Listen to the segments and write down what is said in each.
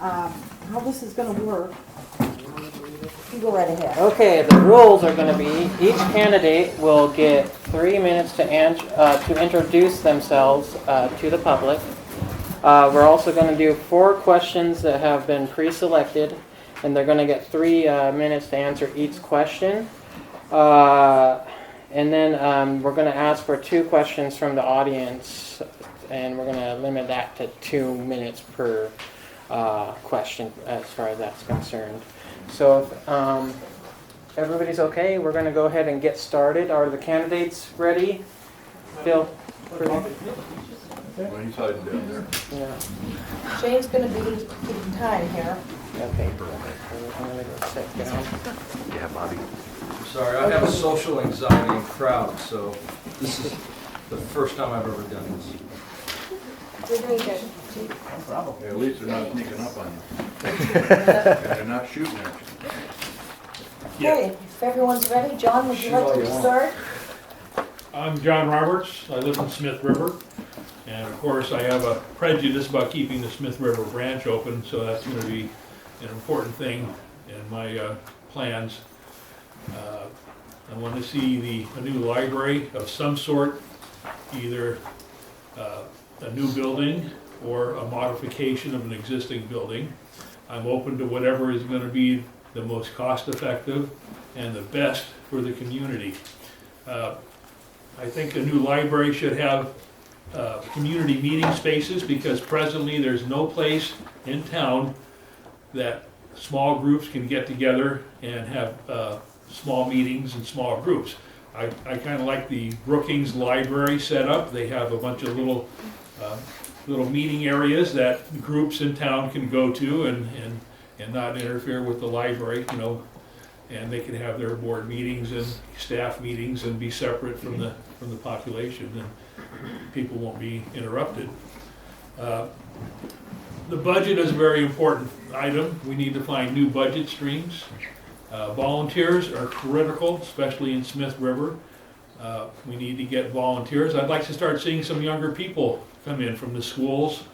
how this is gonna work. You go right ahead. Okay, the rules are going to be each candidate will get 3 minutes to introduce themselves to the public. We're also going to do 4 questions that have been pre-selected, and they're going to get 3 minutes to answer each question. And then we're going to ask for 2 questions from the audience, and we're going to limit that to 2 minutes per question as far as that's concerned. So if everybody's okay, we're going to go ahead and get started. Are the candidates ready? Bill? Well, he's hiding down there. Yeah. Shane's gonna be keeping time here. Okay. I'm going to go sit down. Yeah, Bobby. Sorry, I have a social anxiety in crowds, so this is the first time I've ever done this. You're doing good. Yeah, at least they're not sneaking up on you. And they're not shooting at you. Okay, if everyone's ready, John, would you like to start? I'm John Roberts. I live in Smith River. And of course, I have a prejudice about keeping the Smith River branch open, so that's going to be an important thing in my plans. I want to see a new library of some sort, either a new building or a modification of an existing building. I'm open to whatever is going to be the most cost-effective and the best for the community. I think a new library should have community meeting spaces, because presently there's no place in town that small groups can get together and have small meetings in small groups. I kind of like the Brookings Library setup. They have a bunch of little meeting areas that groups in town can go to and not interfere with the library, you know, and they can have their board meetings and staff meetings and be separate from the population, and people won't be interrupted. The budget is a very important item. We need to find new budget streams. Volunteers are critical, especially in Smith River. We need to get volunteers. I'd like to start seeing some younger people come in from the schools.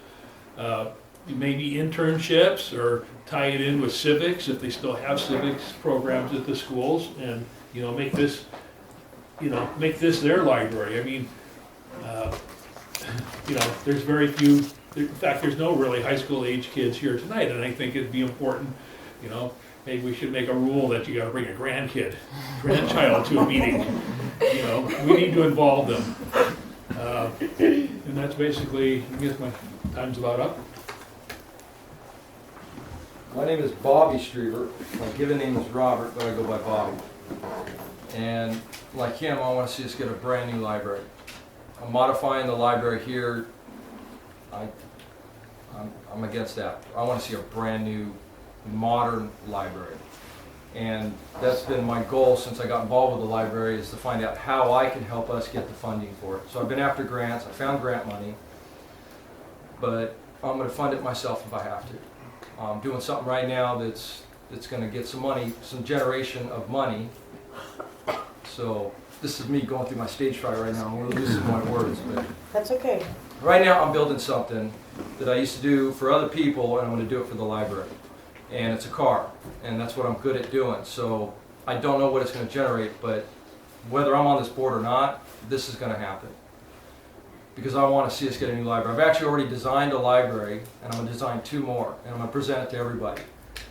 Maybe internships, or tie it in with civics if they still have civics programs at the schools, and make this their library. I mean, there's very few. In fact, there's no really high school age kids here tonight, and I think it'd be important. Maybe we should make a rule that you got to bring a grandchild to a meeting. We need to involve them, and that's basically. I guess my time's about up. My name is Bobby Streever. My given name is Robert, but I go by Bobby. And like him, I want to see us get a brand new library. I'm modifying the library here. I'm against that. I want to see a brand new, modern library. And that's been my goal since I got involved with the library, is to find out how I can help us get the funding for it. So I've been after grants. I found grant money, but I'm going to fund it myself if I have to. I'm doing something right now that's going to get some money, some generation of money. So this is me going through my stage fright right now. I'm going to lose some of my words, but That's okay. right now I'm building something that I used to do for other people, and I'm going to do it for the library. And it's a car, and that's what I'm good at doing. So I don't know what it's going to generate, but whether I'm on this board or not, this is going to happen. Because I want to see us get a new library. I've actually already designed a library, and I'm going to design 2 more, and I'm going to present it to everybody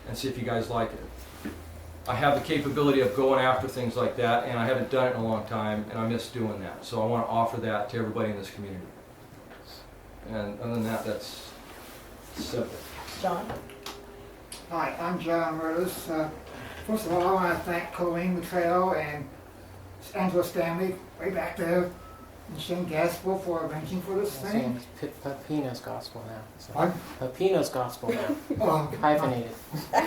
and see if you guys like it. I have the capability of going after things like that, and I haven't done it in a long time, and I miss doing that. So I want to offer that to everybody in this community. And other than that, that's simple. John? Hi, I'm John Rose. First of all, I want to thank Colleen Mateo and Angela Stanley, way back there, and Shane Gaskell for arranging for this thing. Pepino's Gospel now. So. What? Pepino's Gospel now. Oh, Hyphenated.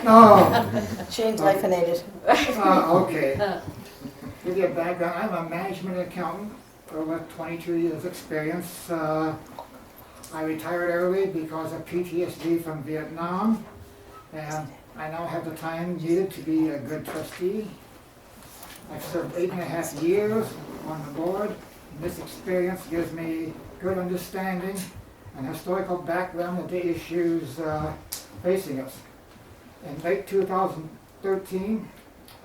no. Shane's hyphenated. Okay. Give you a background. I'm a management accountant with over 22 years experience. I retired early because of PTSD from Vietnam, and I now have the time needed to be a good trustee. I've served 8.5 years on the board. This experience gives me good understanding and historical background of the issues facing us. In late 2013,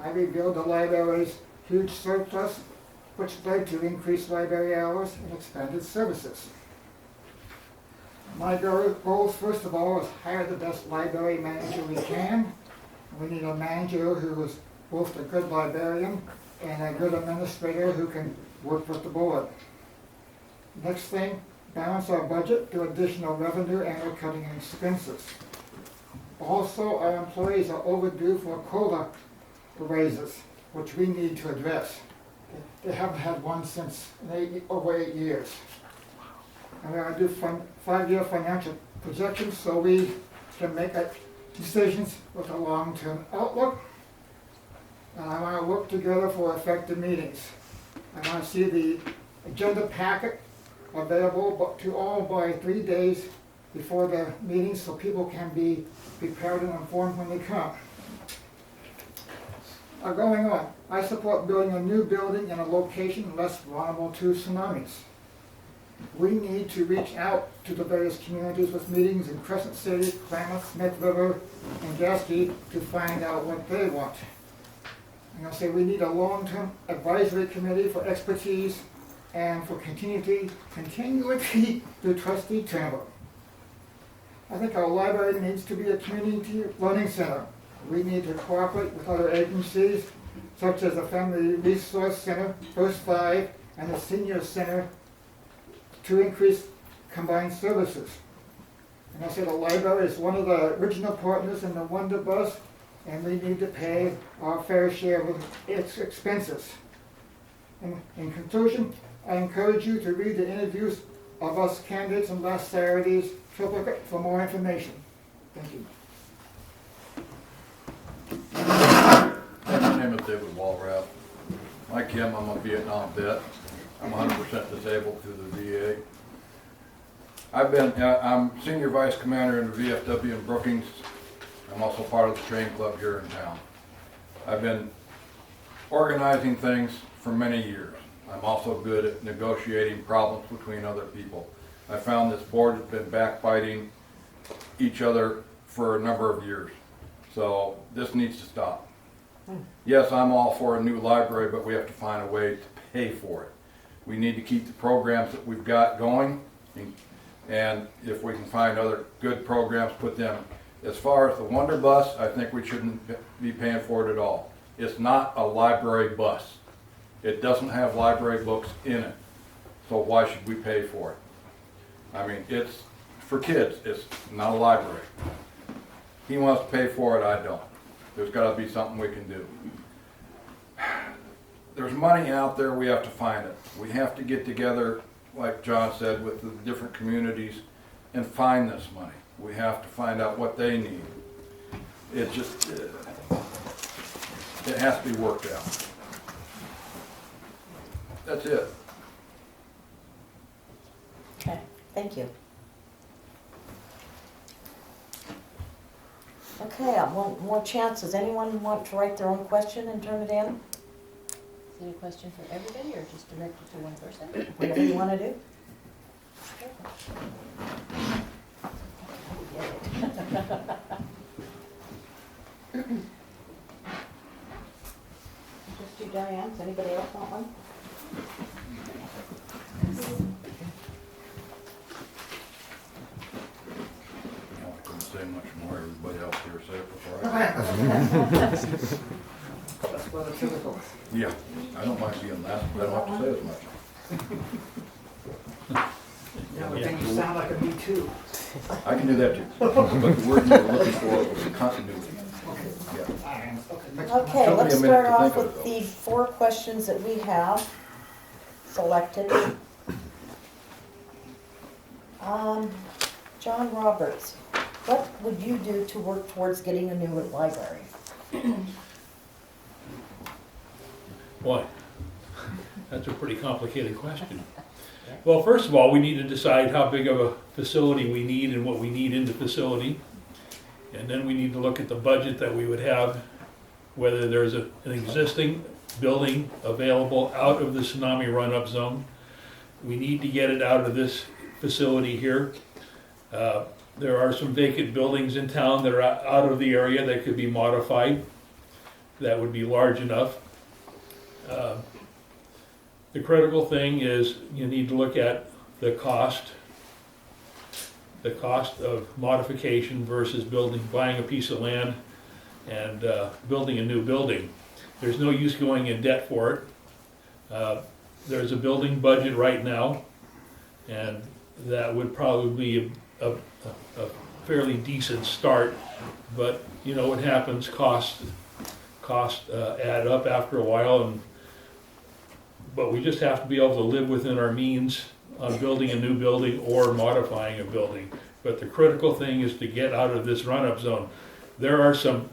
I revealed the library's huge surplus, which led to increased library hours and expanded services. My goals, first of all, is hire the best library manager we can. We need a manager who is both a good librarian and a good administrator who can work with the board. Next thing, balance our budget through additional revenue and we're cutting expenses. Also, our employees are overdue for COLA raises, which we need to address. They haven't had one since over 8 years. And we're going to do 5-year financial projections so we can make decisions with a long-term outlook. And I want to work together for effective meetings. I want to see the agenda packet available to all by 3 days before the meeting so people can be prepared and informed when they come. Going on, I support building a new building in a location less vulnerable to tsunamis. We need to reach out to the various communities with meetings in Crescent City, Klamath, Smith River, and Gasky to find out what they want. And I'll say we need a long-term advisory committee for expertise and for continuity through trustee travel. I think our library needs to be a community learning center. We need to cooperate with other agencies, such as the Family Resource Center, First 5, and the Senior Center, to increase combined services. And I said the library is one of the original partners in the Wonder Bus, and we need to pay our fair share of its expenses. And in conclusion, I encourage you to read the interviews of us candidates in last Saturday's triplicate for more information. Thank you. My name is David Walrath. Like him, I'm a Vietnam vet. I'm 100% disabled through the VA. I'm Senior Vice Commander in the VFW in Brookings. I'm also part of the train club here in town. I've been organizing things for many years. I'm also good at negotiating problems between other people. I found this board has been backbiting each other for a number of years. So this needs to stop. Yes, I'm all for a new library, but we have to find a way to pay for it. We need to keep the programs that we've got going, and if we can find other good programs, put them. As far as the Wonder Bus, I think we shouldn't be paying for it at all. It's not a library bus. It doesn't have library books in it, so why should we pay for it? I mean, it's for kids, it's not a library. He wants to pay for it, I don't. There's got to be something we can do. There's money out there, we have to find it. We have to get together, like John said, with the different communities and find this money. We have to find out what they need. It just, it has to be worked out. That's it. Okay, thank you. Okay, I want more chances. Anyone want to write their own question and turn it in? Is it a question for everybody or just directed to one person? Whatever you want to do. Just do Diane's. Anybody else want one? I couldn't say much more. Everybody else here said it before I did. That's what it's typical. Yeah, I don't mind being last, but I don't have to say as much. Yeah, but then you sound like a me too. I can do that too. But the word you were looking for was continuity. Yeah. Okay, Took me let's a minute start to off think of with it, the 4 questions that we have selected. John Roberts, what would you do to work towards getting a new library? Boy, that's a pretty complicated question. Well, first of all, we need to decide how big of a facility we need and what we need in the facility. And then we need to look at the budget that we would have, whether there's an existing building available out of the tsunami run-up zone. We need to get it out of this facility here. There are some vacant buildings in town that are out of the area that could be modified, that would be large enough. The critical thing is you need to look at the cost of modification versus buying a piece of land and building a new building. There's no use going in debt for it. There's a building budget right now, and that would probably be a fairly decent start, but you know what happens, costs add up after a while, but we just have to be able to live within our means on building a new building or modifying a building. But the critical thing is to get out of this run-up zone. There are some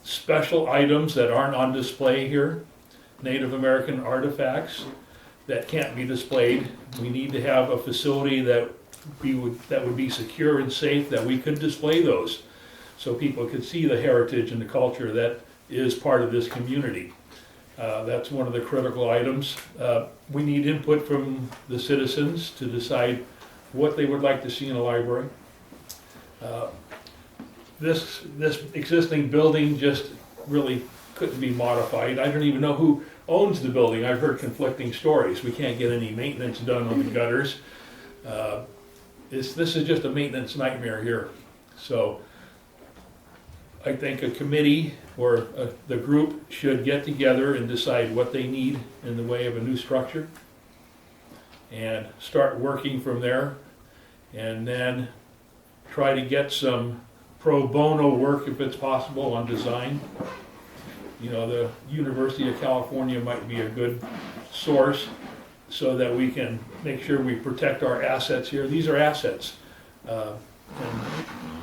special items that aren't on display here, Native American artifacts that can't be displayed. We need to have a facility that would be secure and safe, that we could display those so people could see the heritage and the culture that is part of this community. That's one of the critical items. We need input from the citizens to decide what they would like to see in a library. This existing building just really couldn't be modified. I don't even know who owns the building. I've heard conflicting stories. We can't get any maintenance done on the gutters. This is just a maintenance nightmare here. So I think a committee or the group should get together and decide what they need in the way of a new structure and start working from there, and then try to get some pro bono work if it's possible on design. You know, the University of California might be a good source so that we can make sure we protect our assets here. These are assets. And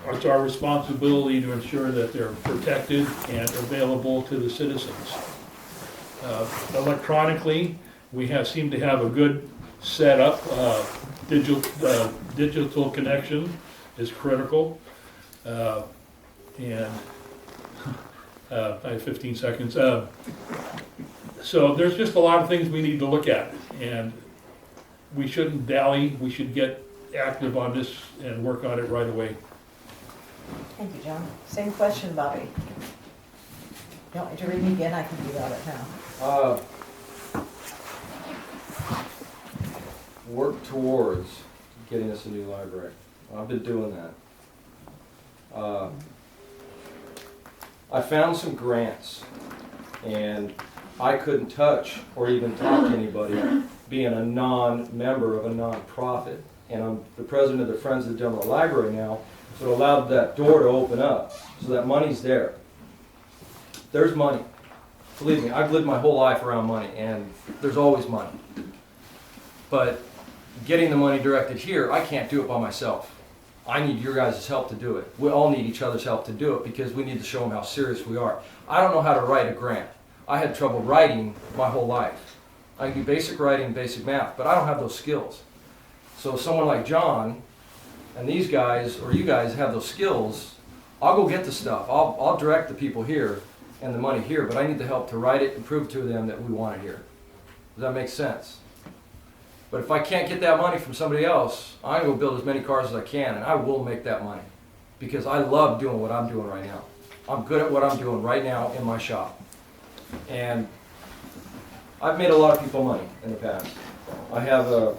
it's our responsibility to ensure that they're protected and available to the citizens. Electronically, we seem to have a good setup. Digital connection is critical. And I have 15 seconds. So there's just a lot of things we need to look at, and we shouldn't dally. We should get active on this and work on it right away. Thank you, John. Same question, Bobby. You want me to read it again? I can do that right now. Work towards getting us a new library. I've been doing that. I found some grants, and I couldn't touch or even talk to anybody being a non-member of a non-profit. And I'm the president of the Friends of the Delmar Library now, so it allowed that door to open up, so that money's there. There's money. Believe me, I've lived my whole life around money, and there's always money. But getting the money directed here, I can't do it by myself. I need your guys' help to do it. We all need each other's help to do it because we need to show them how serious we are. I don't know how to write a grant. I had trouble writing my whole life. I can do basic writing, basic math, but I don't have those skills. So someone like John and these guys, or you guys have those skills, I'll go get the stuff. I'll direct the people here and the money here, but I need the help to write it and prove to them that we want it here. Does that make sense? But if I can't get that money from somebody else, I'm going to go build as many cars as I can, and I will make that money. Because I love doing what I'm doing right now. I'm good at what I'm doing right now in my shop. And I've made a lot of people money in the past. I have a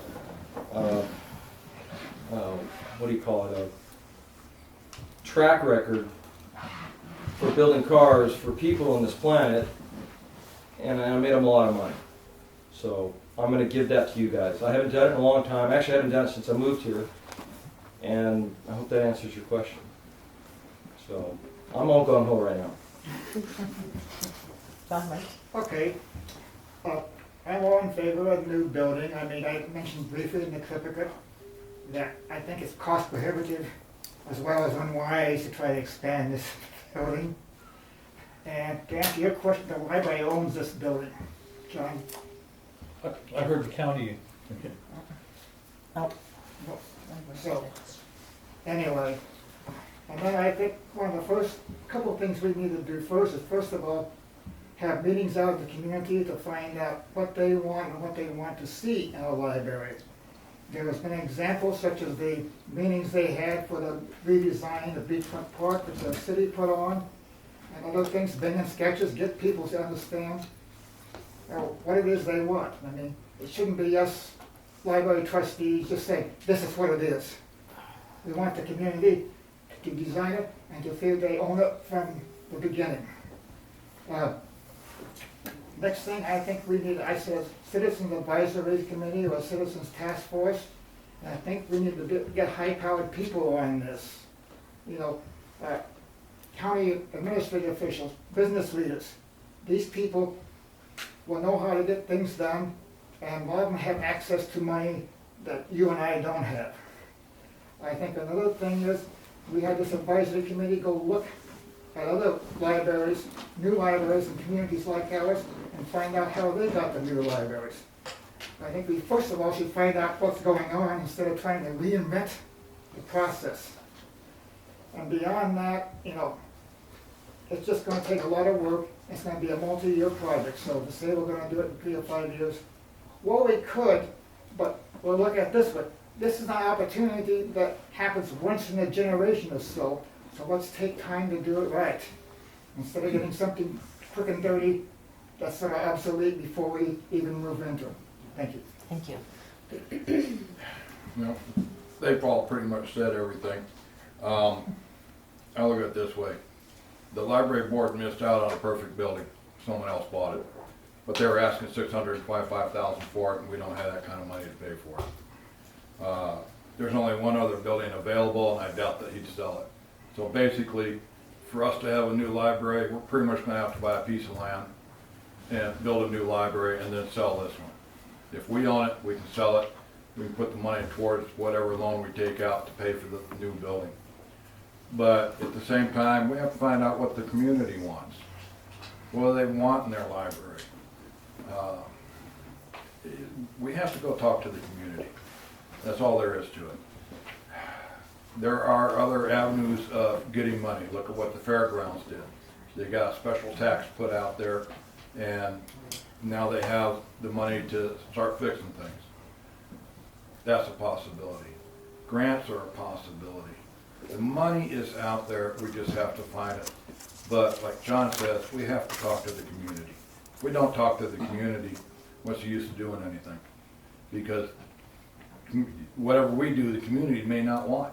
track record for building cars for people on this planet, and I made them a lot of money. So I'm going to give that to you guys. I haven't done it in a long time. Actually, I haven't done it since I moved here, and I hope that answers your question. So I'm all gung-ho right now. John, Mike? Okay. I'm all in favor of the new building. I mean, I mentioned briefly in the certificate that I think it's cost prohibitive as well as unwise to try to expand this building. And to answer your question, the library owns this building, John. I heard the county. So, anyway, and then I think one of the first couple of things we need to do first is, first of all, have meetings out in the community to find out what they want and what they want to see in a library. There has been examples such as the meetings they had for the redesign of Beachfront Park that the city put on, and other things, bending sketches, get people to understand what it is they want. I mean, it shouldn't be us library trustees just saying, this is what it is. We want the community to design it and to feel they own it from the beginning. Next thing, I think we need, I said, Citizens Advisory Committee or Citizens Task Force. And I think we need to get high-powered people on this. You know, county administrative officials, business leaders. These people will know how to get things done, and a lot of them have access to money that you and I don't have. I think another thing is, we had this advisory committee go look at other libraries, new libraries in communities like ours, and find out how they got the new libraries. I think we first of all should find out what's going on instead of trying to reinvent the process. And beyond that, you know, it's just going to take a lot of work. It's going to be a multi-year project. So to say we're going to do it in 3 or 5 years, well, we could, but we'll look at this one. This is an opportunity that happens once in a generation or so. So let's take time to do it right. Instead of getting something quick and dirty that's sort of obsolete before we even move into it. Thank you. Thank you. You know, they've all pretty much said everything. I look at it this way. The library board missed out on a perfect building. Someone else bought it. But they were asking $625,000 for it, and we don't have that kind of money to pay for it. There's only one other building available, and I doubt that he'd sell it. So basically, for us to have a new library, we're pretty much gonna have to buy a piece of land and build a new library and then sell this one. If we own it, we can sell it. We can put the money towards whatever loan we take out to pay for the new building. But at the same time, we have to find out what the community wants. What do they want in their library? We have to go talk to the community. That's all there is to it. There are other avenues of getting money. Look at what the fairgrounds did. They got a special tax put out there, and now they have the money to start fixing things. That's a possibility. Grants are a possibility. The money is out there, we just have to find it. But like John says, we have to talk to the community. If we don't talk to the community, what's the use of doing anything? Because whatever we do, the community may not want.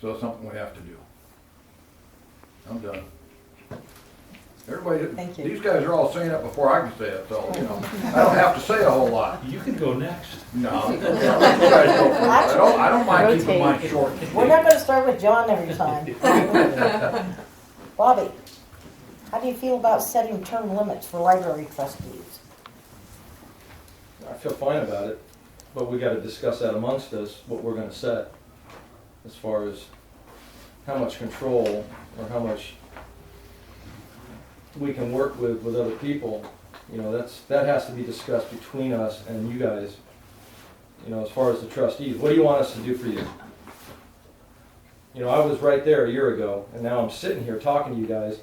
So it's something we have to do. I'm done. Everybody, Thank you. these guys are all saying it before I can say it, so, you know, I don't have to say a whole lot. You can go next. No. I don't mind keeping mine short. We're not gonna start with John every time. Bobby, how do you feel about setting term limits for library trustees? I feel fine about it, but we gotta discuss that amongst us, what we're gonna set, as far as how much control or how much we can work with other people. You know, that has to be discussed between us and you guys. You know, as far as the trustees, what do you want us to do for you? You know, I was right there a year ago, and now I'm sitting here talking to you guys,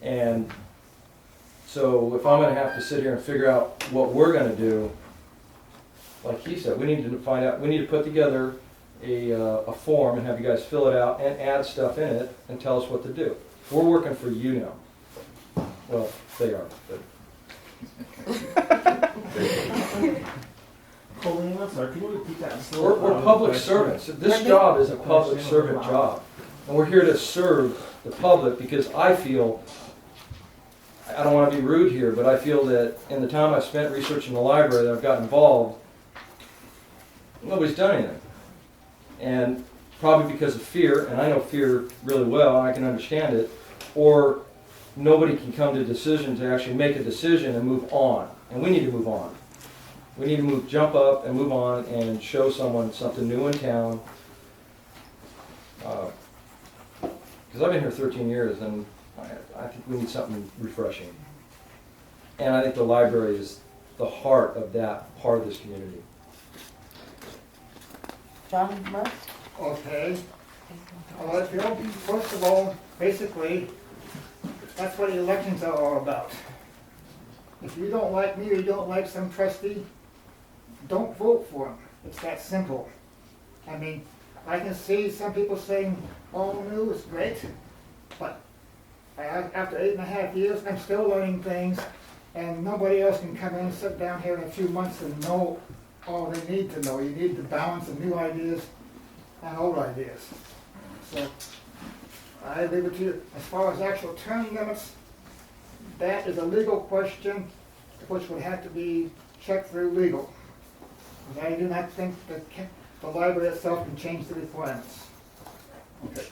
and so if I'm gonna have to sit here and figure out what we're gonna do, like he said, we need to find out, we need to put together a form and have you guys fill it out and add stuff in it and tell us what to do. We're working for you now. Well, they are, but Colleen, I'm sorry, can you repeat that? we're public servants. This job is a public servant job. And we're here to serve the public because I feel, I don't want to be rude here, but I feel that in the time I've spent researching the library that I've got involved, nobody's done anything. And probably because of fear, and I know fear really well, and I can understand it, or nobody can come to a decision to actually make a decision and move on. And we need to move on. We need to jump up and move on and show someone something new in town. Because I've been here 13 years, and I think we need something refreshing. And I think the library is the heart of that part of this community. John Murph? Okay. Well, I feel, first of all, basically, that's what elections are all about. If you don't like me or you don't like some trustee, don't vote for him. It's that simple. I mean, I can see some people saying all new is great, but after 8.5 years, I'm still learning things, and nobody else can come in and sit down here in a few months and know all they need to know. You need the balance of new ideas and old ideas. So I leave it to you. As far as actual term limits, that is a legal question which would have to be checked through legal. But I do not think that the library itself can change the requirements. Okay.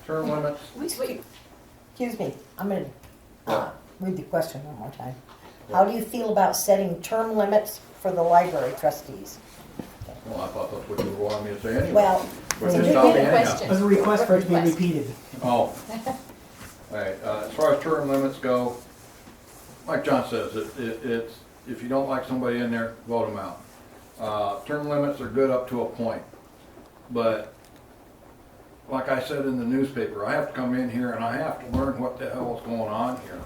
Term limits, Excuse me, I'm gonna read the question one more time. How do you feel about setting term limits for the library trustees? well, I thought that's what you were wanting me to say anyway. Well, But you it's not me Repeat the anyhow. question. There's a request for it to be Request. repeated. Oh. All right, as far as term limits go, like John says, it's, if you don't like somebody in there, vote them out. Term limits are good up to a point, but like I said in the newspaper, I have to come in here and I have to learn what the hell is going on here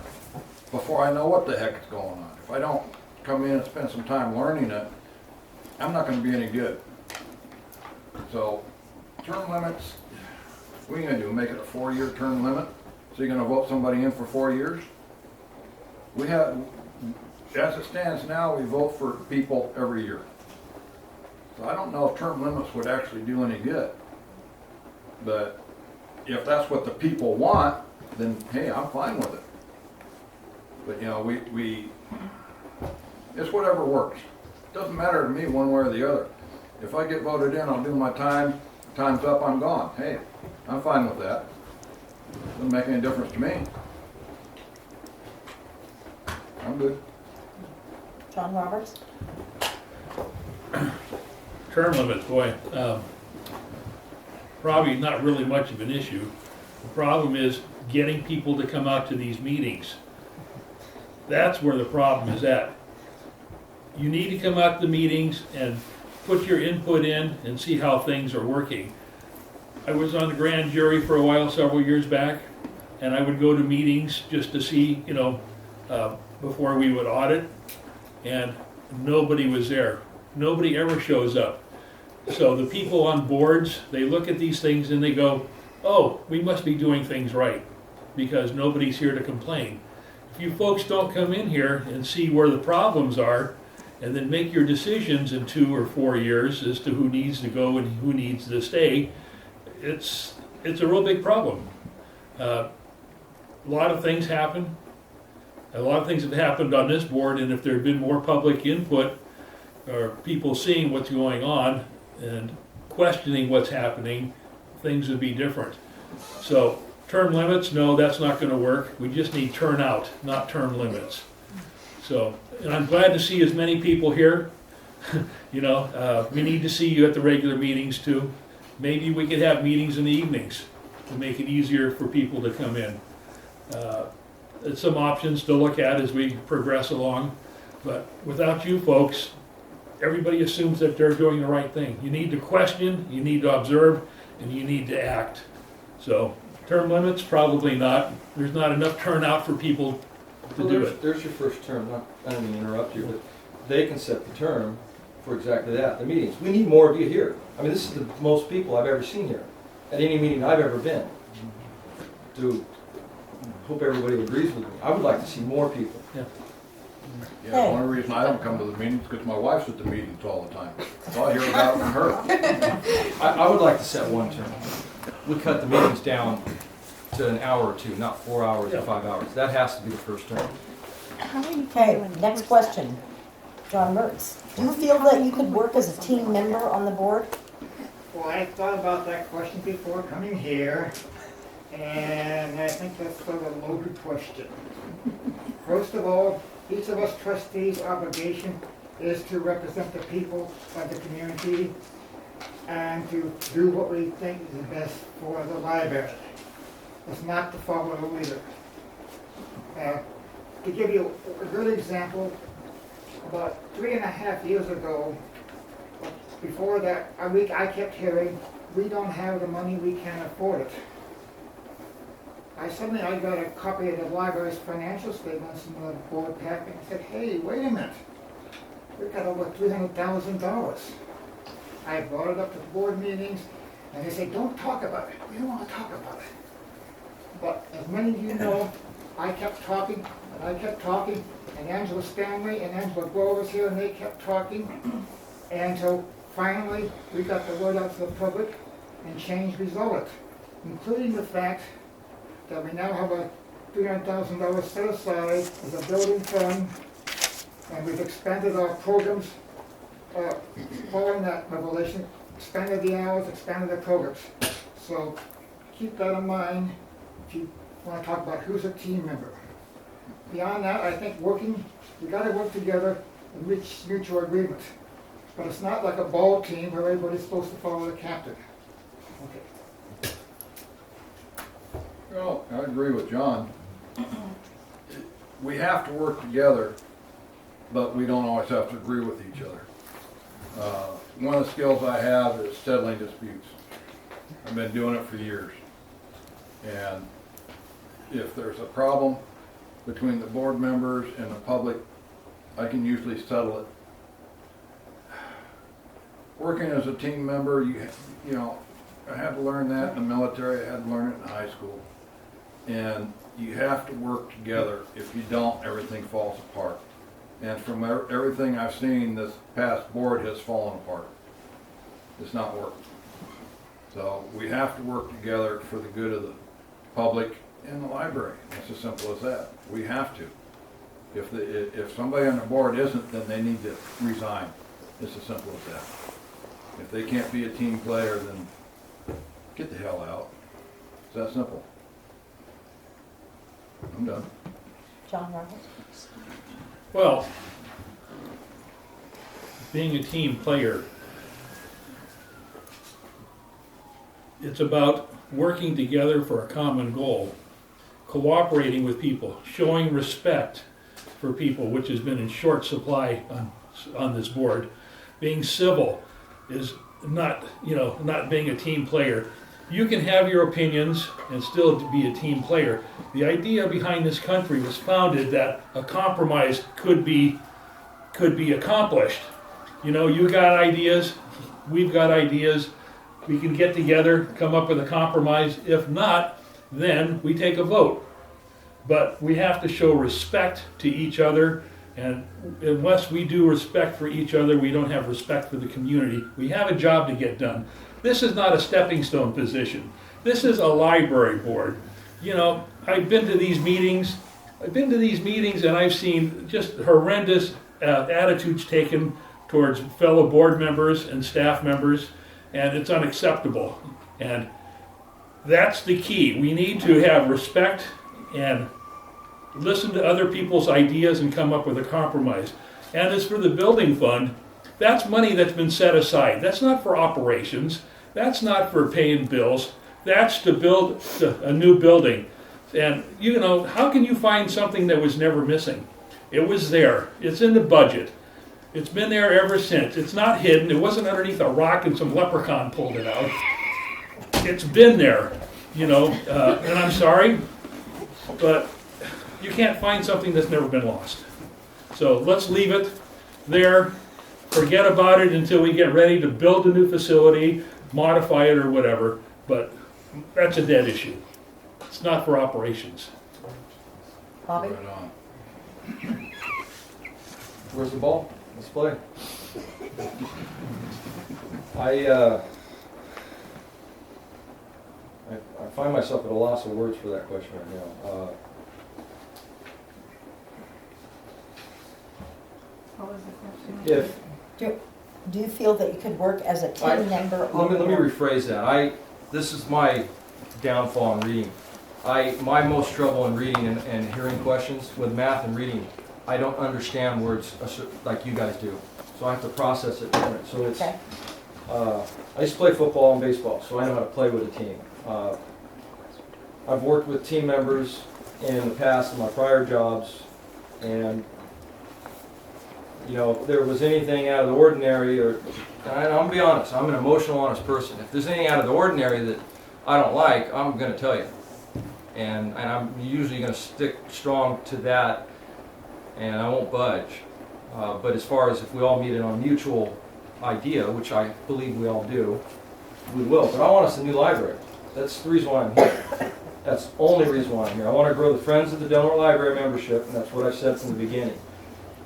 before I know what the heck is going on. If I don't come in and spend some time learning it, I'm not gonna be any good. So, term limits, what are you gonna do, make it a 4-year term limit? So you're gonna vote somebody in for 4 years? We have, as it stands now, we vote for people every year. So I don't know if term limits would actually do any good. But if that's what the people want, then hey, I'm fine with it. But you know, we it's whatever works. Doesn't matter to me one way or the other. If I get voted in, I'll do my time. Time's up, I'm gone. Hey, I'm fine with that. Doesn't make any difference to me. I'm good. John Roberts? Term limits, boy, probably not really much of an issue. The problem is getting people to come out to these meetings. That's where the problem is at. You need to come out to the meetings and put your input in and see how things are working. I was on the grand jury for a while, several years back, and I would go to meetings just to see, before we would audit, and nobody was there. Nobody ever shows up. So the people on boards, they look at these things and they go, oh, we must be doing things right, because nobody's here to complain. If you folks don't come in here and see where the problems are, and then make your decisions in 2 or 4 years as to who needs to go and who needs to stay, it's a real big problem. A lot of things happen. A lot of things have happened on this board, and if there had been more public input, or people seeing what's going on and questioning what's happening, things would be different. So, term limits, no, that's not going to work. We just need turnout, not term limits. So, and I'm glad to see as many people here. We need to see you at the regular meetings too. Maybe we could have meetings in the evenings to make it easier for people to come in. It's some options to look at as we progress along, but without you folks, everybody assumes that they're doing the right thing. You need to question, you need to observe, and you need to act. So, term limits, probably not. There's not enough turnout for people to Well, do there's, it. there's your first term, I don't mean to interrupt you, but they can set the term for exactly that, the meetings. We need more of you here. I mean, this is the most people I've ever seen here, at any meeting I've ever been. Hope everybody agrees with me. I would like to see more people. Yeah, the only reason I don't come to the meetings is because my wife's at the meetings all the time. So I hear about it from her. I would like to set one term. We cut the meetings down to an hour or two, not 4 hours or 5 hours. That has to be the first term. Okay, next question. John Mertz. Do you feel that you could work as a team member on the board? Well, I thought about that question before coming here, and I think that's sort of a loaded question. First of all, each of us trustees' obligation is to represent the people of the community and to do what we think is best for the library. It's not to follow the leader. To give you a good example, about 3.5 years ago, before that, I kept hearing, we don't have the money, we can't afford it. I got a copy of the library's financial statements in the board packet and said, hey, wait a minute. we've got over $300,000. I brought it up to board meetings, and they say, don't talk about it, we don't want to talk about it. But as many of you know, I kept talking, and I kept talking, and Angela Stanley and Angela Grover was here, and they kept talking, and so finally, we got the word out to the public, and change resulted, including the fact that we now have a $300,000 set aside as a building fund, and we've expanded our programs following that revelation, expanded the hours, expanded the programs. So keep that in mind if you want to talk about who's a team member. Beyond that, I think we got to work together and reach mutual agreement. But it's not like a ball team where everybody's supposed to follow the captain. Okay. Well, I agree with John. We have to work together, but we don't always have to agree with each other. One of the skills I have is settling disputes. I've been doing it for years. And if there's a problem between the board members and the public, I can usually settle it. Working as a team member, you know, I had to learn that in the military, I had to learn it in high school. And you have to work together. If you don't, everything falls apart. And from everything I've seen, this past board has fallen apart. It's not working. So we have to work together for the good of the public and the library. It's as simple as that. We have to. If somebody on the board isn't, then they need to resign. It's as simple as that. If they can't be a team player, then get the hell out. It's that simple. I'm done. John Roberts? Well, being a team player, it's about working together for a common goal, cooperating with people, showing respect for people, which has been in short supply on this board. Being civil is not being a team player. You can have your opinions and still be a team player. The idea behind this country was founded that a compromise could be accomplished. You know, you got ideas, we've got ideas, we can get together, come up with a compromise. If not, then we take a vote. But we have to show respect to each other, and unless we do respect for each other, we don't have respect for the community. We have a job to get done. This is not a stepping stone position. This is a library board. You know, I've been to these meetings and I've seen just horrendous attitudes taken towards fellow board members and staff members, and it's unacceptable. And that's the key. We need to have respect and listen to other people's ideas and come up with a compromise. And as for the building fund, that's money that's been set aside. That's not for operations. That's not for paying bills. That's to build a new building. And you know, how can you find something that was never missing? It was there. It's in the budget. It's been there ever since. It's not hidden. It wasn't underneath a rock and some leprechaun pulled it out. It's been there, you know, and I'm sorry, but you can't find something that's never been lost. So let's leave it there. Forget about it until we get ready to build a new facility, modify it or whatever, but that's a dead issue. It's not for operations. Bobby? Right on. Where's the ball? Let's play. I find myself at a loss of words for that question right now. What was the question? If Do you feel that you could work as a team member? let me rephrase that. This is my downfall in reading. My most trouble in reading and hearing questions with math and reading. I don't understand words like you guys do, so I have to process it different. So it's. Okay. I used to play football and baseball, so I know how to play with a team. I've worked with team members in the past in my prior jobs, and you know, if there was anything out of the ordinary, and I'm gonna be honest, I'm an emotional, honest person. If there's anything out of the ordinary that I don't like, I'm gonna tell you, and I'm usually gonna stick strong to that, and I won't budge. But as far as if we all meet on a mutual idea, which I believe we all do, we will. But I want us a new library. That's the reason why I'm here. That's the only reason why I'm here. I want to grow the Friends of the Delaware Library membership, and that's what I said from the beginning.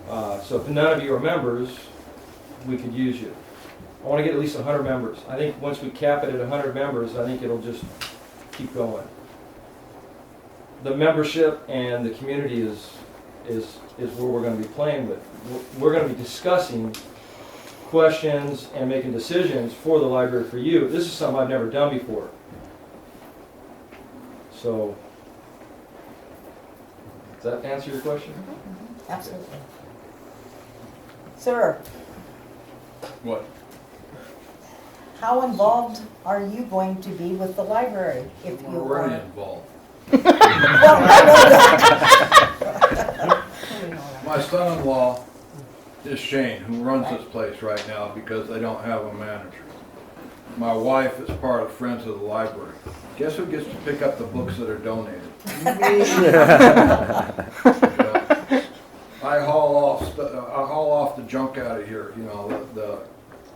So if none of you are members, we could use you. I want to get at least 100 members. I think once we cap it at 100 members, I think it'll just keep going. The membership and the community is where we're going to be playing with. We're going to be discussing questions and making decisions for the library for you. This is something I've never done before. So, does that answer your question? Absolutely. Sir, What? how involved are you going to be with the library if I'm you already are? involved. Well, I know that. My son-in-law is Shane, who runs this place right now because they don't have a manager. My wife is part of Friends of the Library. Guess who gets to pick up the books that are donated? I haul off the junk out of here, you know, the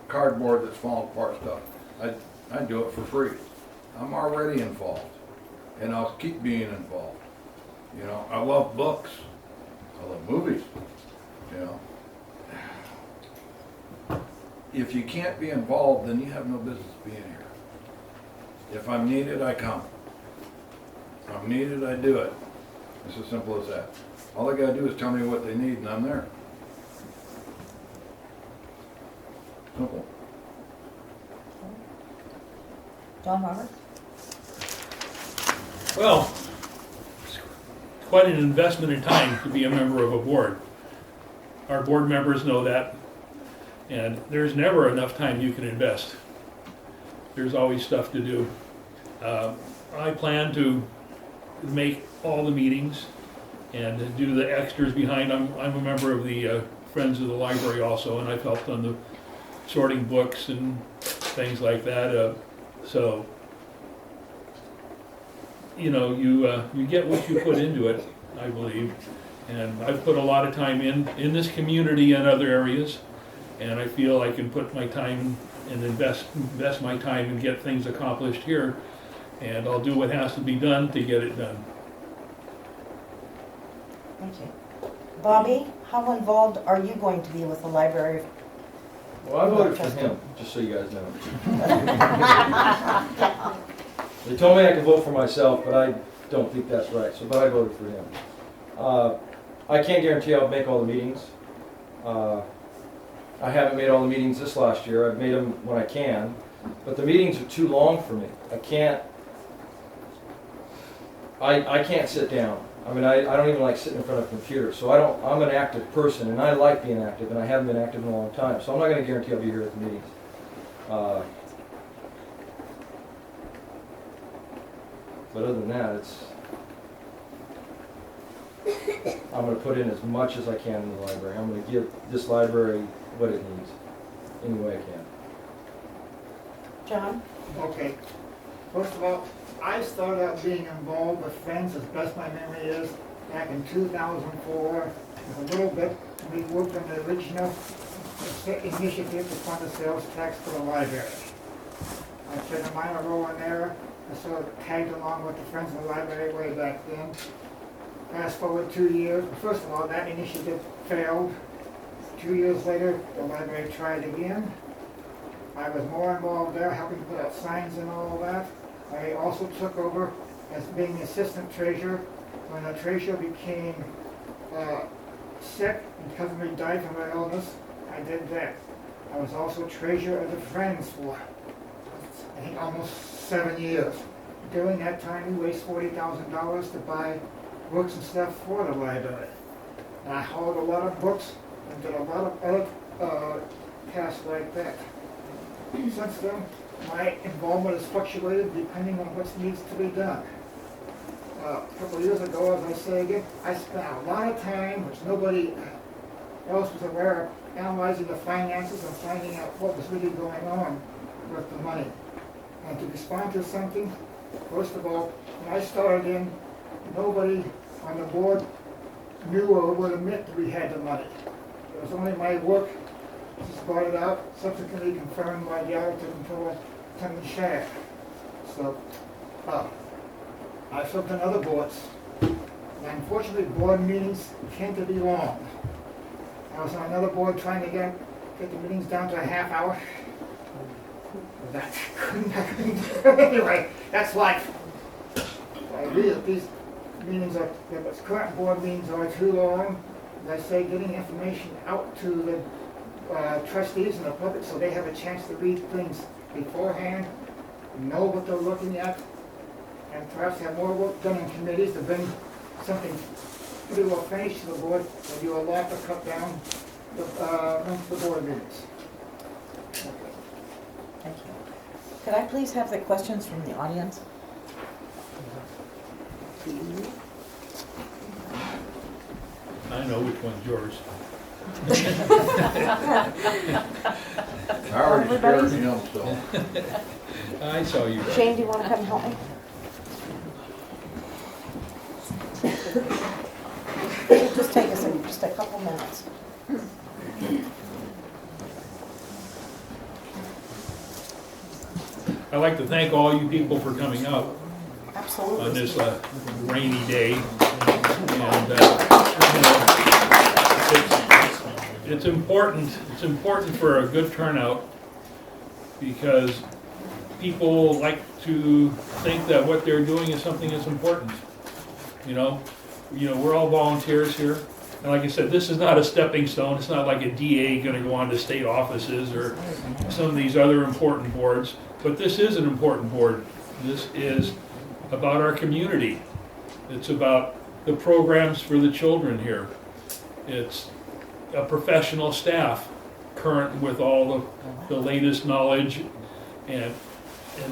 cardboard that's falling apart stuff. I do it for free. I'm already involved, and I'll keep being involved. You know, I love books. I love movies, you know. If you can't be involved, then you have no business being here. If I'm needed, I come. If I'm needed, I do it. It's as simple as that. All they gotta do is tell me what they need and I'm there. Simple. John Roberts? Well, it's quite an investment in time to be a member of a board. Our board members know that, and there's never enough time you can invest. There's always stuff to do. I plan to make all the meetings and do the extras behind. I'm a member of the Friends of the Library also, and I've helped on the sorting books and things like that. So, you know, you get what you put into it, I believe. And I've put a lot of time in this community and other areas, and I feel I can put my time and invest my time and get things accomplished here. And I'll do what has to be done to get it done. Thank you. Bobby, how involved are you going to be with the library? Well, I voted for him, just so you guys know. They told me I could vote for myself, but I don't think that's right, but I voted for him. I can't guarantee I'll make all the meetings. I haven't made all the meetings this last year. I've made them when I can, but the meetings are too long for me. I can't sit down. I mean, I don't even like sitting in front of a computer, so I'm an active person, and I like being active, and I haven't been active in a long time, so I'm not going to guarantee I'll be here at the meetings. But other than that, I'm going to put in as much as I can in the library. I'm going to give this library what it needs, any way I can. John? Okay, first of all, I started out being involved with Friends, as best my memory is, back in 2004. A little bit, we worked on the original initiative to fund the sales tax for the library. I played a minor role in there. I sort of tagged along with the Friends of the Library way back then. Fast forward 2 years, first of all, that initiative failed. 2 years later, the library tried again. I was more involved there, helping to put out signs and all of that. I also took over as being the assistant treasurer. When the treasurer became sick and cousin died from an illness, I did that. I was also treasurer of the Friends for, I think, almost 7 years. During that time, we raised $40,000 to buy books and stuff for the library. And I hauled a lot of books and did a lot of other tasks like that. Since then, my involvement has fluctuated depending on what needs to be done. A couple of years ago, as I say again, I spent a lot of time, which nobody else was aware of, analyzing the finances and finding out what was really going on with the money. And to respond to something, first of all, when I started in, nobody on the board knew or would admit that we had the money. It was only my work just brought it out, subsequently confirmed by the auditor controller, Tim Share. So, I served on other boards, and unfortunately, board meetings tend to be long. I was on another board trying to get the meetings down to a half hour. That couldn't, anyway, that's life. I agree that these meetings are, the current board meetings are too long. As I say, getting information out to the trustees and the public so they have a chance to read things beforehand, know what they're looking at, and perhaps have more work done in committees to bring something pretty well finished to the board, will do a lot to cut down the board meetings. Thank you. Could I please have the questions from the audience? I know which one's yours. I already scared him, so. I saw you. Shane, do you want to come and help me? It'll just take us just a couple minutes. I'd like to thank all you people for coming out on Absolutely. this rainy day. And it's important. It's important for a good turnout because people like to think that what they're doing is something that's important. You know, we're all volunteers here. And like I said, this is not a stepping stone. It's not like a DA going to go on to state offices or some of these other important boards. But this is an important board. This is about our community. It's about the programs for the children here. It's a professional staff, current with all the latest knowledge and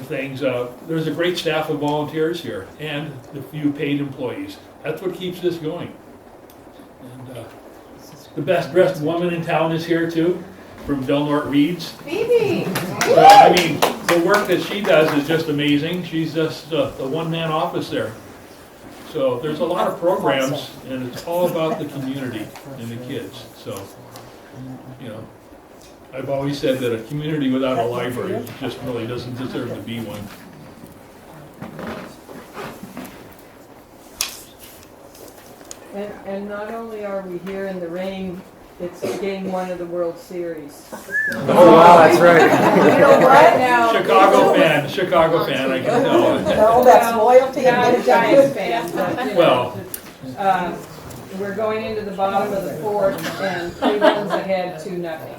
things. There's a great staff of volunteers here and the few paid employees. That's what keeps this going. And the best dressed woman in town is here too, from Del Norte Reeds. Phoebe! So, I mean, the work that she does is just amazing. She's just the one-man office there. So there's a lot of programs, and it's all about the community and the kids. So, you know, I've always said that a community without a library just really doesn't deserve to be one. And not only are we here in the rain, it's game one of the World Series. Oh, wow, that's right. You know what? Now, Chicago fan, I can tell. No, that's loyalty now I'm a and Giants fan, but, you know, Well, we're going into the bottom of the fourth, and Cleveland's ahead 2-0.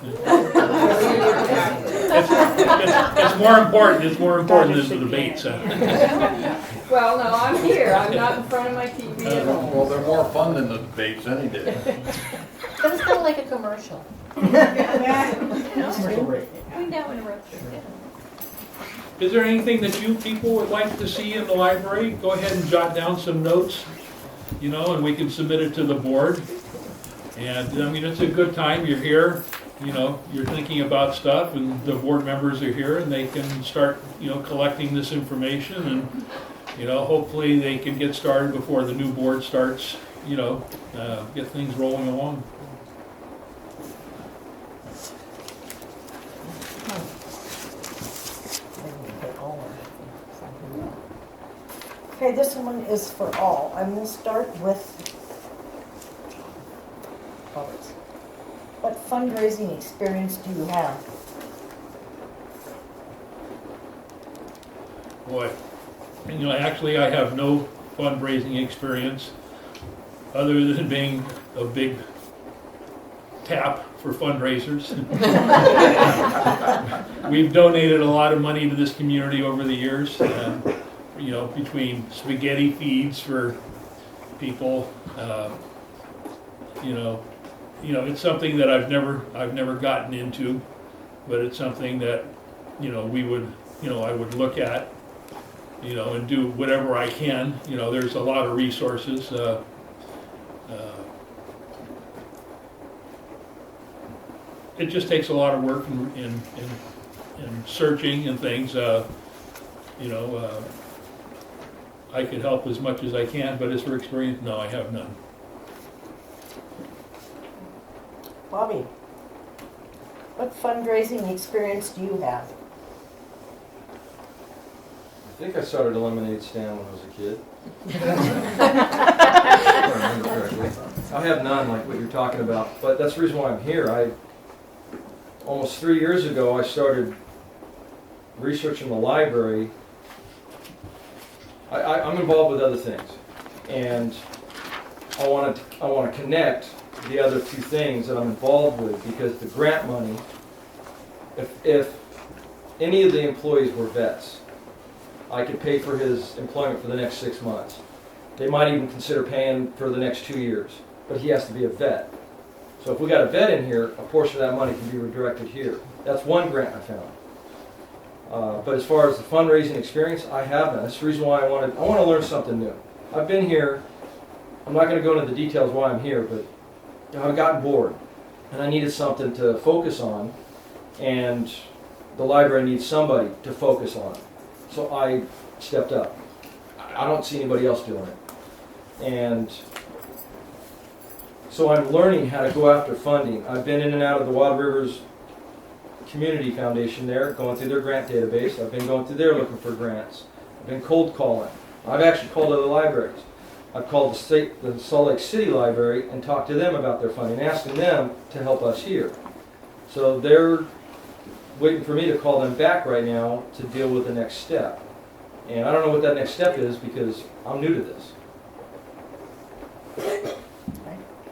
it's more important. It's more important than the debates. Well, no, I'm here. I'm not in front of my TV at home. Well, they're more fun than the debates any day. That was kind of like a commercial. Commercial break. We now interrupt you. Is there anything that you people would like to see in the library? Go ahead and jot down some notes, you know, and we can submit it to the board. And I mean, it's a good time. You're here, you know, you're thinking about stuff, and the board members are here, and they can start, you know, collecting this information, and you know, hopefully they can get started before the new board starts. You know, get things rolling along. Okay, this one is for all. I'm going to start with Roberts. What fundraising experience do you have? Boy, and, you know, actually I have no fundraising experience other than being a big tap for fundraisers. We've donated a lot of money to this community over the years, you know, between spaghetti feeds for people, you know, it's something that I've never gotten into, but it's something that, you know, I would look at, you know, and do whatever I can. You know, there's a lot of resources. It just takes a lot of work in searching and things. You know, I could help as much as I can, but as for experience, no, I have none. Bobby, what fundraising experience do you have? I think I started a lemonade stand when I was a kid. If I remember correctly. I have none like what you're talking about, but that's the reason why I'm here. Almost 3 years ago, I started researching the library. I'm involved with other things, and I want to connect the other two things that I'm involved with, because the grant money, if any of the employees were vets, I could pay for his employment for the next 6 months. They might even consider paying for the next 2 years, but he has to be a vet. So if we got a vet in here, a portion of that money can be redirected here. That's one grant I found. But as far as the fundraising experience, I have none. That's the reason why I want to learn something new. I've been here. I'm not going to go into the details why I'm here, but I've gotten bored, and I needed something to focus on, and the library needs somebody to focus on. So I stepped up. I don't see anybody else doing it. And so I'm learning how to go after funding. I've been in and out of the Wild Rivers Community Foundation there, going through their grant database. I've been going through there looking for grants. I've been cold calling. I've actually called other libraries. I've called the Salt Lake City Library and talked to them about their funding, asking them to help us here. So they're waiting for me to call them back right now to deal with the next step. And I don't know what that next step is because I'm new to this.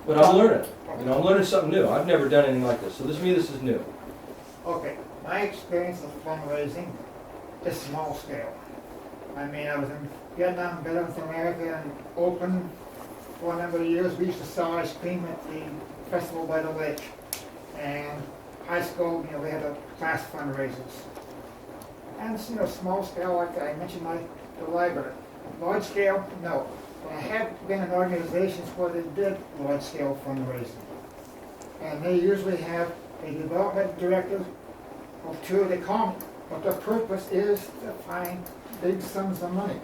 But I'm learning. I'm learning something new. I've never done anything like this. So to me, this is new. Okay, my experience of fundraising is small scale. I mean, I was in Vietnam, Veterans America, and Open for a number of years. We used to sell ice cream at the festival by the lake. And high school, we had a class fundraisers. And small scale, like I mentioned, the library. Large scale, no. But I have been in organizations where they did large scale fundraising. And they usually have a development director or two, they call them, but the purpose is to find big sums of money.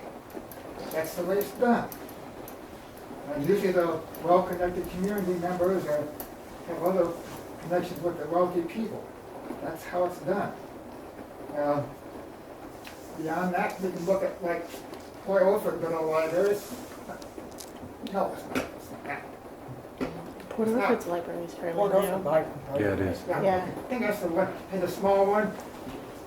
That's the way it's done. And usually the well-connected community members have other connections with the wealthy people. That's how it's done. Beyond that, we can look at like Port Orford Middle Libraries. No, it's not. It's not that. Port Orford's library is fairly Port Orford new. Library. Yeah, it is. Yeah. I think that's the one, and the small one,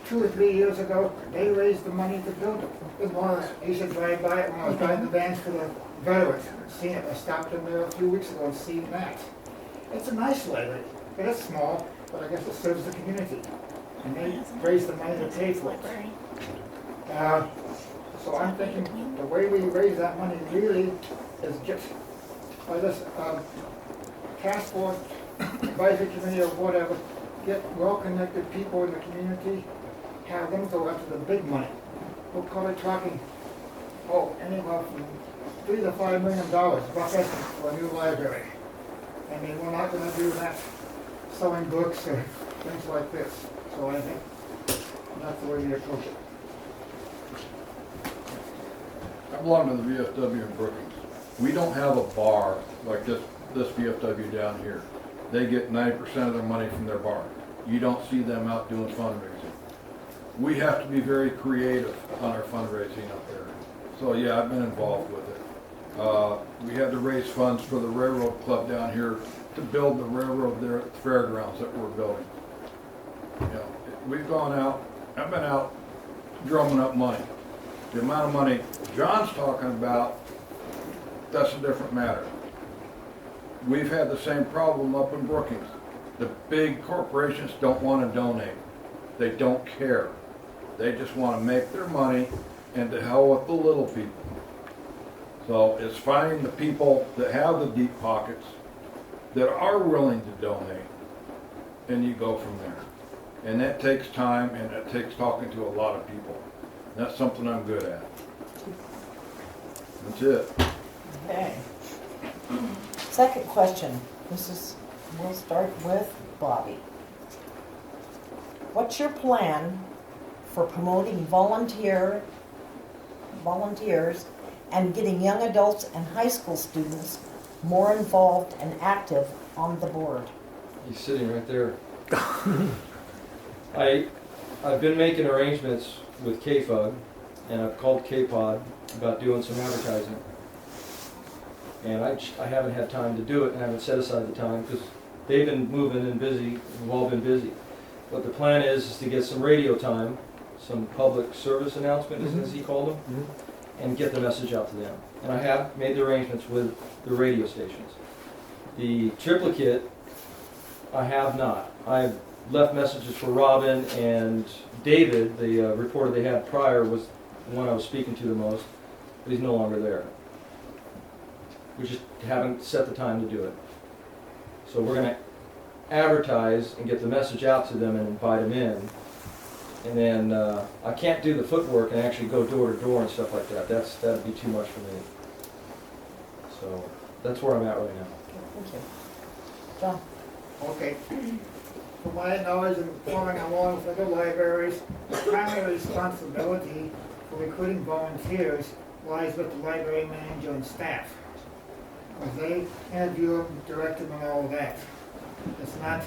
2 or 3 years ago, they raised the money to build it. It was one of the, I used to drive by it when I was driving the vans for the veterans. Seen it, I stopped in there a few weeks ago and seen that. It's a nice library, but it's small, but I guess it serves the community. And they raised the money to pay for it. So I'm thinking the way we raise that money really is just by this task force, advisory committee or whatever, get well-connected people in the community, have them go after the big money. We're probably talking, anywhere from $3 to $5 million, rough estimate for a new library. I mean, we're not going to do that selling books or things like this. So I think that's the way we approach it. I belong to the VFW in Brookings. We don't have a bar like this VFW down here. They get 90% of their money from their bar. You don't see them out doing fundraising. We have to be very creative on our fundraising up there. So yeah, I've been involved with it. We had to raise funds for the railroad club down here to build the railroad there at the fairgrounds that we're building. We've gone out, I've been out drumming up money. The amount of money John's talking about, that's a different matter. We've had the same problem up in Brookings. The big corporations don't want to donate. They don't care. They just want to make their money and to hell with the little people. So it's finding the people that have the deep pockets that are willing to donate, and you go from there. And that takes time, and it takes talking to a lot of people. That's something I'm good at. That's it. Okay. Second question. We'll start with Bobby. What's your plan for promoting volunteers and getting young adults and high school students more involved and active on the board? He's sitting right there. I've been making arrangements with KFUG, and I've called KPOD about doing some advertising. And I haven't had time to do it, and I haven't set aside the time, because they've been moving and busy, we've all been busy. But the plan is to get some radio time, some public service announcement, as he called them, and get the message out to them. And I have made the arrangements with the radio stations. The triplicate, I have not. I've left messages for Robin and David, the reporter they had prior was the one I was speaking to the most, but he's no longer there. We just haven't set the time to do it. So we're going to advertise and get the message out to them and invite them in. And then I can't do the footwork and actually go door to door and stuff like that. That'd be too much for me. So that's where I'm at right now. Thank you. John? Okay. From my knowledge and following along with other libraries, the primary responsibility for recruiting volunteers lies with the library manager and staff. Because they interview them, direct them, and all of that. It's not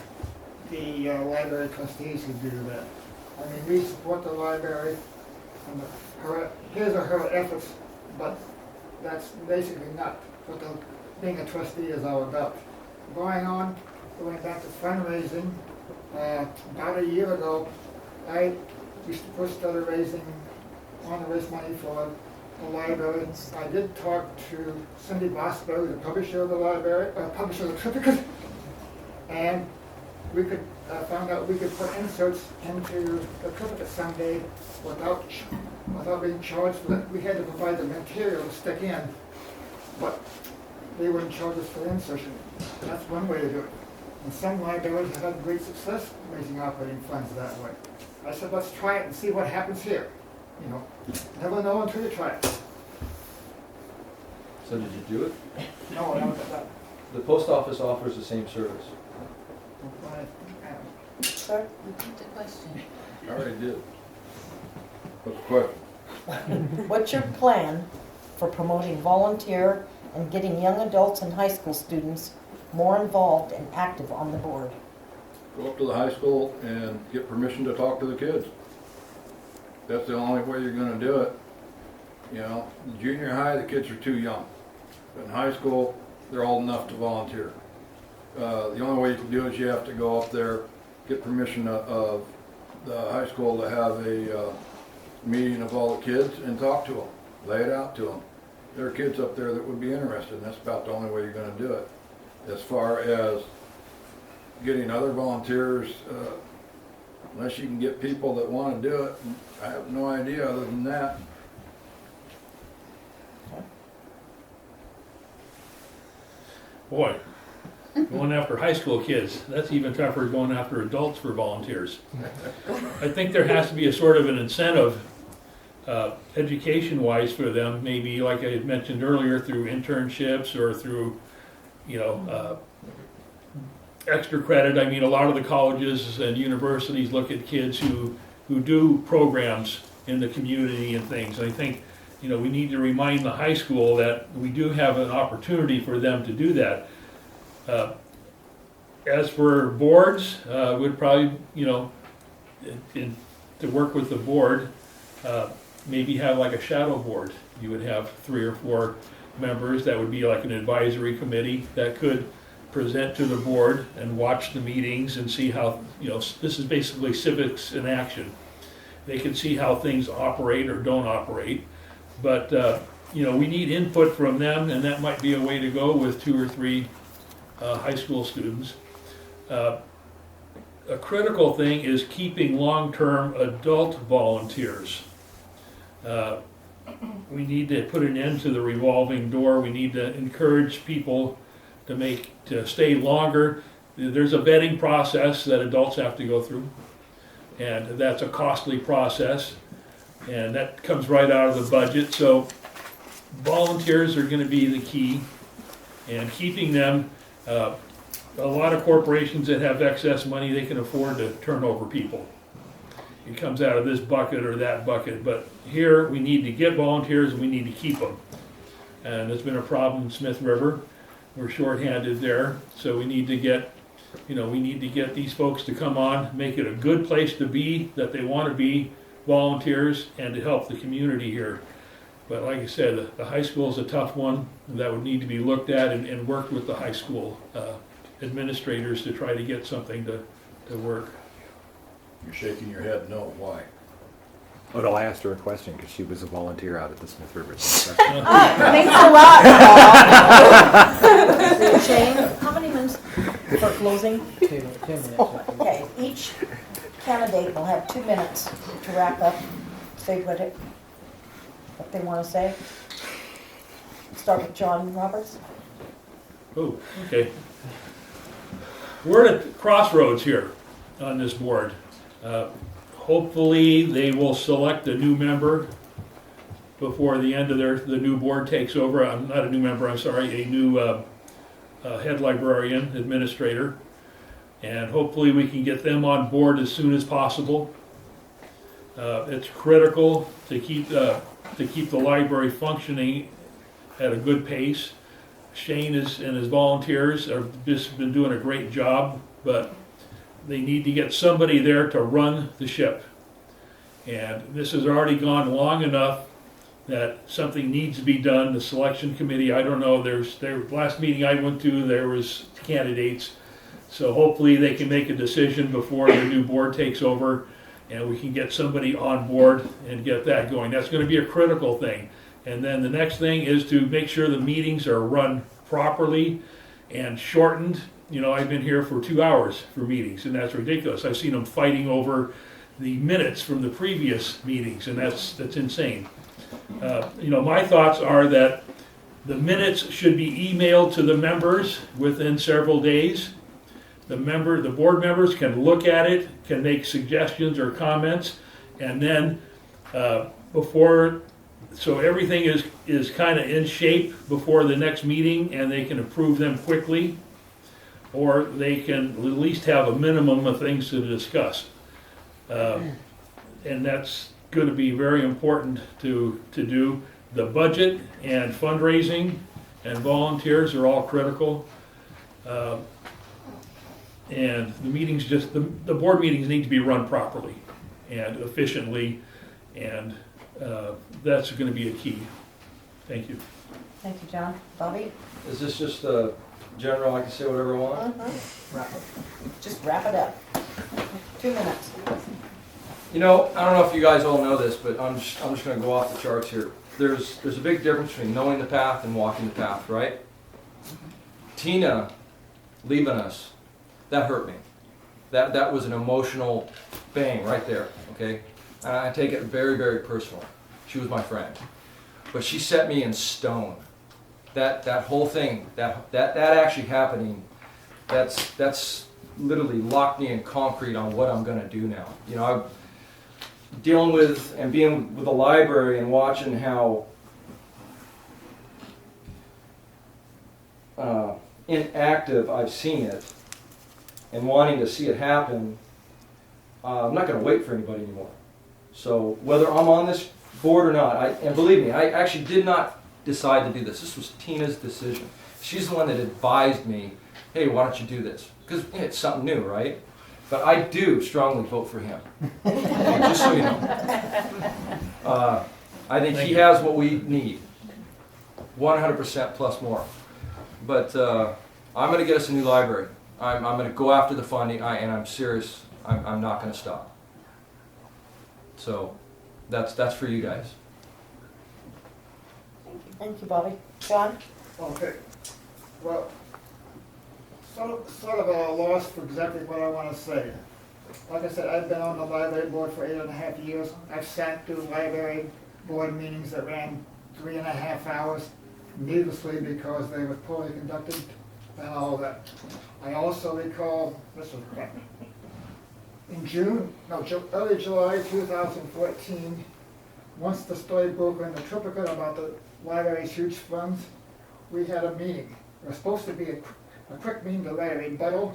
the library trustees who do that. I mean, we support the library and his or her efforts, but that's basically not what being a trustee is all about. Going back to fundraising, about a year ago, I first started wanting to raise money for the library. I did talk to Cindy Bosberg, the publisher of the library, publisher of the triplicate, and we could found out we could put inserts into the triplicate someday without being charged for that. We had to provide the material to stick in, but they wouldn't charge us for the insertion. That's one way to do it. And some libraries have had great success raising operating funds that way. I said, let's try it and see what happens here. You know, never know until you try it. So did you do it? No, no, that. The post office offers the same service. Sir? Repeat the question. I already did. What's the question? What's your plan for promoting volunteer and getting young adults and high school students more involved and active on the board? Go up to the high school and get permission to talk to the kids. That's the only way you're gonna do it. You know, junior high, the kids are too young. But in high school, they're old enough to volunteer. The only way you can do it is you have to go up there, get permission of the high school to have a meeting of all the kids and talk to them, lay it out to them. There are kids up there that would be interested, and that's about the only way you're gonna do it. As far as getting other volunteers, unless you can get people that want to do it, I have no idea other than that. Boy, going after high school kids, that's even tougher than going after adults for volunteers. I think there has to be a sort of an incentive, education-wise for them, maybe like I had mentioned earlier, through internships or through, extra credit. I mean, a lot of the colleges and universities look at kids who do programs in the community and things. I think, we need to remind the high school that we do have an opportunity for them to do that. As for boards, would probably, to work with the board, maybe have like a shadow board. You would have 3 or 4 members that would be like an advisory committee that could present to the board and watch the meetings and see how, this is basically civics in action. They can see how things operate or don't operate. But, we need input from them, and that might be a way to go with 2 or 3 high school students. A critical thing is keeping long-term adult volunteers. We need to put an end to the revolving door. We need to encourage people to stay longer. There's a vetting process that adults have to go through, and that's a costly process, and that comes right out of the budget. So volunteers are going to be the key, and keeping them. A lot of corporations that have excess money, they can afford to turn over people. It comes out of this bucket or that bucket, but here we need to get volunteers and we need to keep them. And it's been a problem in Smith River. We're shorthanded there, so we need to get you know, we need to get these folks to come on, make it a good place to be, that they want to be volunteers, and to help the community here. But like I said, the high school is a tough one that would need to be looked at and worked with the high school administrators to try to get something to work. You're shaking your head no, why? Well, I asked her a question because she was a volunteer out at the Smith River. Thanks a lot, Paul. Shane, how many minutes for closing? 2 minutes. Okay, each candidate will have 2 minutes to wrap up, say what they want to say. Start with John Roberts. Oh, okay. We're at a crossroads here on this board. Hopefully, they will select a new member before the end of the new board takes over. I'm not a new member, I'm sorry, a new head librarian, administrator. And hopefully we can get them on board as soon as possible. It's critical to keep the library functioning at a good pace. Shane and his volunteers have just been doing a great job, but they need to get somebody there to run the ship. And this has already gone long enough that something needs to be done. The selection committee, I don't know, last meeting I went to, there was candidates. So hopefully they can make a decision before the new board takes over and we can get somebody on board and get that going. That's going to be a critical thing. And then the next thing is to make sure the meetings are run properly and shortened. You know, I've been here for 2 hours for meetings, and that's ridiculous. I've seen them fighting over the minutes from the previous meetings, and that's insane. You know, my thoughts are that the minutes should be emailed to the members within several days. The board members can look at it, can make suggestions or comments, and then so everything is kind of in shape before the next meeting, and they can approve them quickly, or they can at least have a minimum of things to discuss. And that's going to be very important to do. The budget and fundraising and volunteers are all critical. And the meetings the board meetings need to be run properly and efficiently, and that's going to be a key. Thank you. Thank you, John. Bobby? Is this just a general, I can say whatever I want? Just wrap it up. 2 minutes. You know, I don't know if you guys all know this, but I'm just going to go off the charts here. There's a big difference between knowing the path and walking the path, right? Tina leaving us, that hurt me. That was an emotional bang right there, okay? And I take it very, very personal. She was my friend. But she set me in stone. That whole thing, that actually happening, that's literally locked me in concrete on what I'm gonna do now. You know, I'm dealing with and being with the library and watching how inactive I've seen it and wanting to see it happen, I'm not gonna wait for anybody anymore. So whether I'm on this board or not, and believe me, I actually did not decide to do this. This was Tina's decision. She's the one that advised me, hey, why don't you do this? Because it's something new, right? But I do strongly vote for him. Just so you know. I think he has what we need. 100% plus more. But I'm going to get us a new library. I'm going to go after the funding, and I'm serious. I'm not going to stop. So that's for you guys. Thank you, Bobby. John? Okay. Well, sort of at a loss for exactly what I want to say. Like I said, I've been on the library board for 8.5 years. I've sat through library board meetings that ran 3.5 hours needlessly because they were poorly conducted and all that. I also recall, this was in early July 2014, once the story broke in the Triplicate about the library's huge funds, we had a meeting. It was supposed to be a quick meeting to let a rebuttal.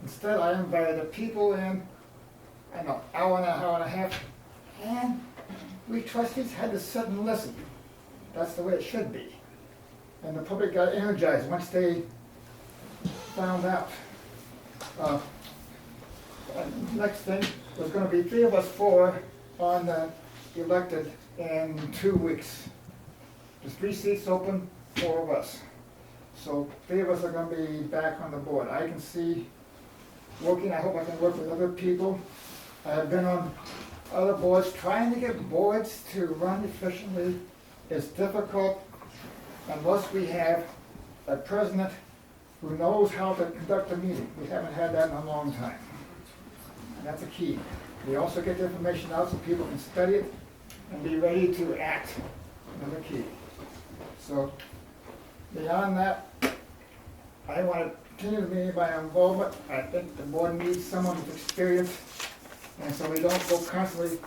Instead, I invited the people in, I don't know, hour and a half, and we trustees had to sit and listen. That's the way it should be. And the public got energized once they found out. Next thing, there's gonna be 3 of us 4 on the elected in 2 weeks. There's 3 seats open, 4 of us. So 3 of us are gonna be back on the board. I can see working, I hope I can work with other people. I have been on other boards, trying to get boards to run efficiently is difficult unless we have a president who knows how to conduct a meeting. We haven't had that in a long time. And that's a key. We also get the information out so people can study it and be ready to act. Another key. So beyond that, I want to continue to be my involvement. I think the board needs someone with experience, and so we don't go constantly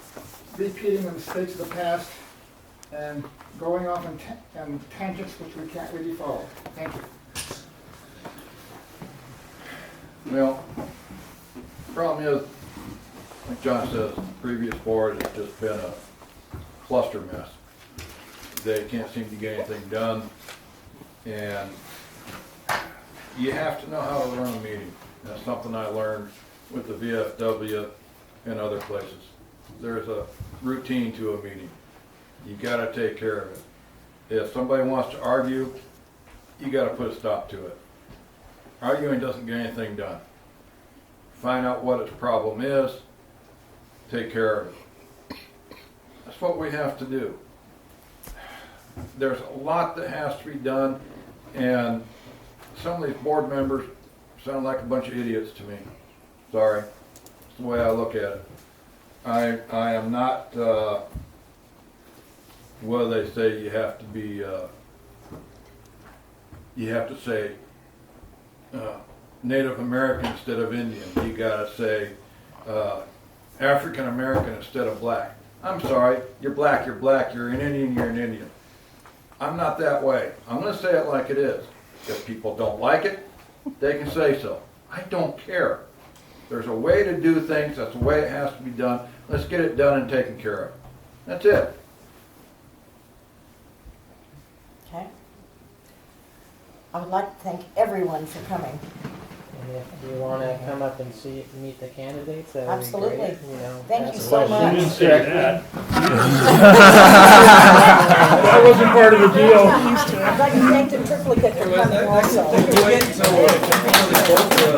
repeating the mistakes of the past and going off in tangents which we can't really follow. Thank you. Well, the problem is, like John says, the previous board has just been a cluster mess. They can't seem to get anything done, and you have to know how to run a meeting. That's something I learned with the VFW and other places. There's a routine to a meeting. You gotta take care of it. If somebody wants to argue, you gotta put a stop to it. Arguing doesn't get anything done. Find out what its problem is, take care of it. That's what we have to do. There's a lot that has to be done, and some of these board members sound like a bunch of idiots to me. Sorry. It's the way I look at it. I am not, what do they say, you have to be, you have to say Native American instead of Indian. You gotta say African American instead of black. I'm sorry, you're black, you're an Indian, you're an Indian. I'm not that way. I'm gonna say it like it is. If people don't like it, they can say so. I don't care. There's a way to do things, that's the way it has to be done. Let's get it done and taken care of. That's it. Okay. I would like to thank everyone for coming. And if you want to come up and meet the candidates, that would be great. Absolutely. You know, Thank ask you so questions. much. You didn't say that. That wasn't part of the deal. I'd like to thank the triplicate for coming also.